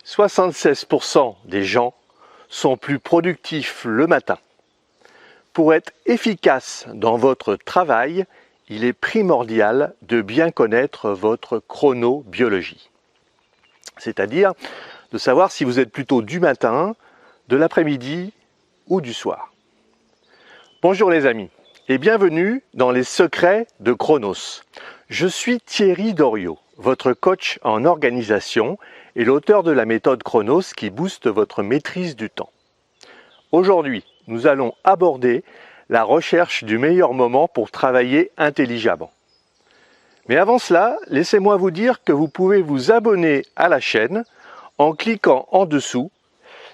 76% des gens sont plus productifs le matin. Pour être efficace dans votre travail, il est primordial de bien connaître votre chronobiologie. C'est-à-dire de savoir si vous êtes plutôt du matin, de l'après-midi ou du soir. Bonjour les amis et bienvenue dans les secrets de Chronos. Je suis Thierry Doriot, votre coach en organisation et l'auteur de la méthode Chronos qui booste votre maîtrise du temps. Aujourd'hui, nous allons aborder la recherche du meilleur moment pour travailler intelligemment. Mais avant cela, laissez-moi vous dire que vous pouvez vous abonner à la chaîne en cliquant en dessous.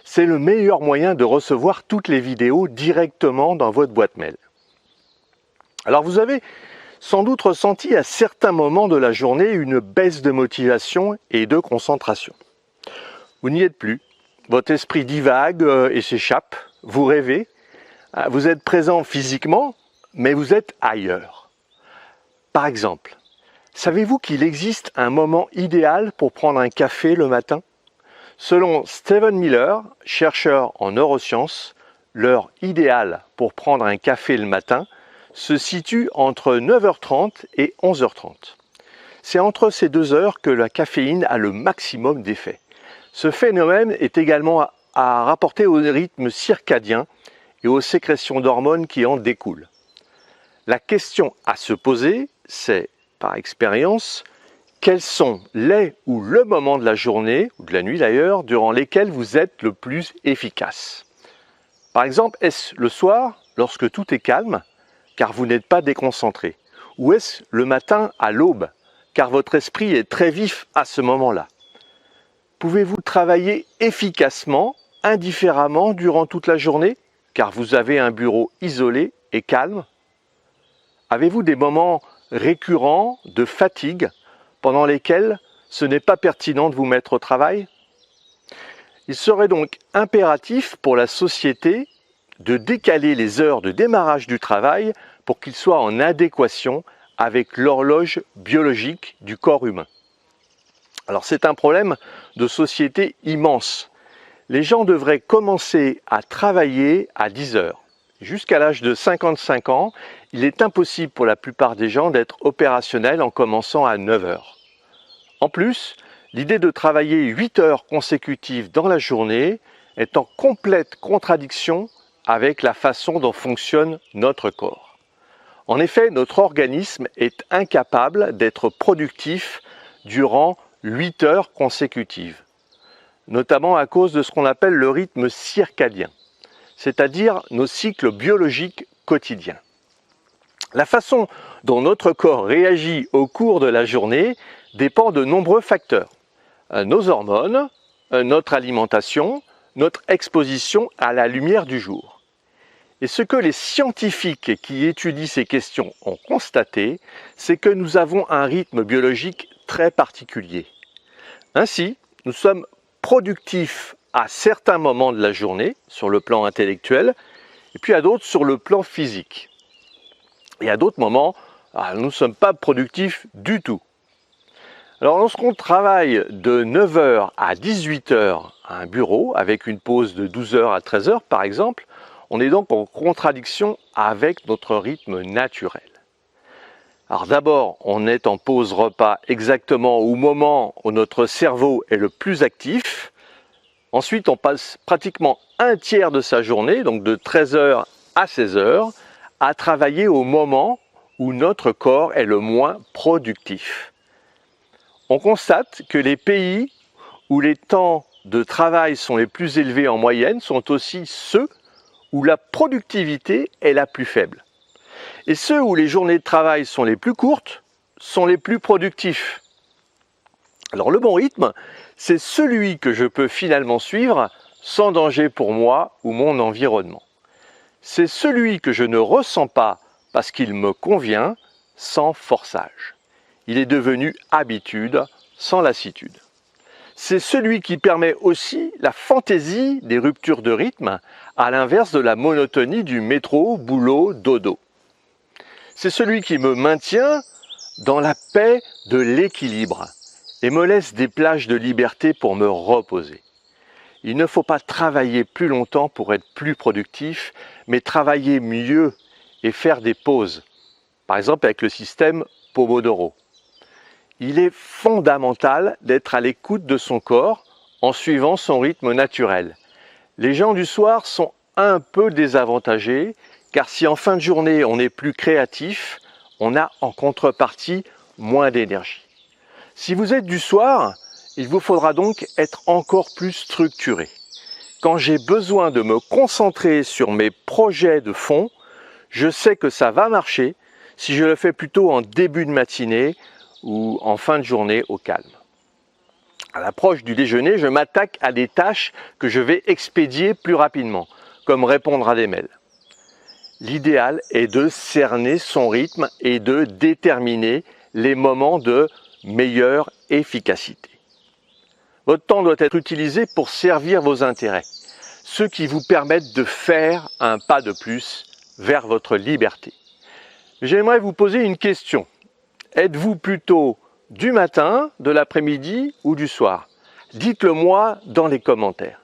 C'est le meilleur moyen de recevoir toutes les vidéos directement dans votre boîte mail. Alors vous avez sans doute ressenti à certains moments de la journée une baisse de motivation et de concentration. Vous n'y êtes plus, votre esprit divague et s'échappe, vous rêvez, vous êtes présent physiquement, mais vous êtes ailleurs. Par exemple, savez-vous qu'il existe un moment idéal pour prendre un café le matin ? Selon Stephen Miller, chercheur en neurosciences, l'heure idéale pour prendre un café le matin se situe entre 9h30 et 11h30. C'est entre ces 2 heures que la caféine a le maximum d'effet. Ce phénomène est également à rapporter au rythme circadien et aux sécrétions d'hormones qui en découlent. La question à se poser, c'est, par expérience, quels sont les ou le moment de la journée, ou de la nuit d'ailleurs, durant lesquels vous êtes le plus efficace. Par exemple, est-ce le soir, lorsque tout est calme, car vous n'êtes pas déconcentré? Ou est-ce le matin à l'aube, car votre esprit est très vif à ce moment-là? Pouvez-vous travailler efficacement, indifféremment durant toute la journée, car vous avez un bureau isolé et calme? Avez-vous des moments récurrents de fatigue pendant lesquels ce n'est pas pertinent de vous mettre au travail? Il serait donc impératif pour la société de décaler les heures de démarrage du travail pour qu'il soit en adéquation avec l'horloge biologique du corps humain. Alors c'est un problème de société immense. Les gens devraient commencer à travailler à 10 heures. Jusqu'à l'âge de 55 ans, il est impossible pour la plupart des gens d'être opérationnels en commençant à 9 heures. En plus, l'idée de travailler 8 heures consécutives dans la journée est en complète contradiction avec la façon dont fonctionne notre corps. En effet, notre organisme est incapable d'être productif durant 8 heures consécutives, notamment à cause de ce qu'on appelle le rythme circadien, c'est-à-dire nos cycles biologiques quotidiens. La façon dont notre corps réagit au cours de la journée dépend de nombreux facteurs. Nos hormones, notre alimentation, notre exposition à la lumière du jour. Et ce que les scientifiques qui étudient ces questions ont constaté, c'est que nous avons un rythme biologique très particulier. Ainsi, nous sommes productifs à certains moments de la journée, sur le plan intellectuel, et puis à d'autres sur le plan physique. Et à d'autres moments, nous ne sommes pas productifs du tout. Alors lorsqu'on travaille de 9h à 18h à un bureau, avec une pause de 12h à 13h par exemple, on est donc en contradiction avec notre rythme naturel. Alors d'abord, on est en pause repas exactement au moment où notre cerveau est le plus actif. Ensuite, on passe pratiquement un tiers de sa journée, donc de 13h à 16h, à travailler au moment où notre corps est le moins productif. On constate que les pays où les temps de travail sont les plus élevés en moyenne sont aussi ceux où la productivité est la plus faible. Et ceux où les journées de travail sont les plus courtes sont les plus productifs. Alors le bon rythme, c'est celui que je peux finalement suivre sans danger pour moi ou mon environnement. C'est celui que je ne ressens pas parce qu'il me convient sans forçage. Il est devenu habitude sans lassitude. C'est celui qui permet aussi la fantaisie des ruptures de rythme, à l'inverse de la monotonie du métro, boulot, dodo. C'est celui qui me maintient dans la paix de l'équilibre et me laisse des plages de liberté pour me reposer. Il ne faut pas travailler plus longtemps pour être plus productif, mais travailler mieux et faire des pauses. Par exemple avec le système Pomodoro. Il est fondamental d'être à l'écoute de son corps en suivant son rythme naturel. Les gens du soir sont un peu désavantagés, car si en fin de journée on est plus créatif, on a en contrepartie moins d'énergie. Si vous êtes du soir, il vous faudra donc être encore plus structuré. Quand j'ai besoin de me concentrer sur mes projets de fond, je sais que ça va marcher si je le fais plutôt en début de matinée ou en fin de journée au calme. À l'approche du déjeuner, je m'attaque à des tâches que je vais expédier plus rapidement, comme répondre à des mails. L'idéal est de cerner son rythme et de déterminer les moments de meilleure efficacité. Votre temps doit être utilisé pour servir vos intérêts, ceux qui vous permettent de faire un pas de plus vers votre liberté. J'aimerais vous poser une question. Êtes-vous plutôt du matin, de l'après-midi ou du soir? Dites-le moi dans les commentaires.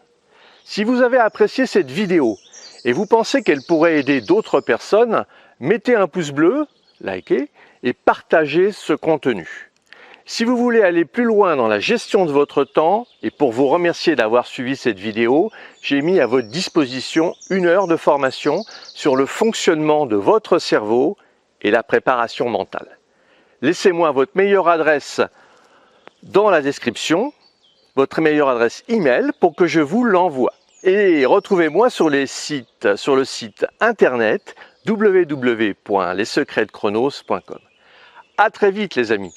Si vous avez apprécié cette vidéo et vous pensez qu'elle pourrait aider d'autres personnes, mettez un pouce bleu, likez et partagez ce contenu. Si vous voulez aller plus loin dans la gestion de votre temps et pour vous remercier d'avoir suivi cette vidéo, j'ai mis à votre disposition 1 heure de formation sur le fonctionnement de votre cerveau et la préparation mentale. Laissez-moi votre meilleure adresse dans la description, votre meilleure adresse email pour que je vous l'envoie. Et retrouvez-moi sur le site internet www.lessecretsdechronos.com. À très vite les amis.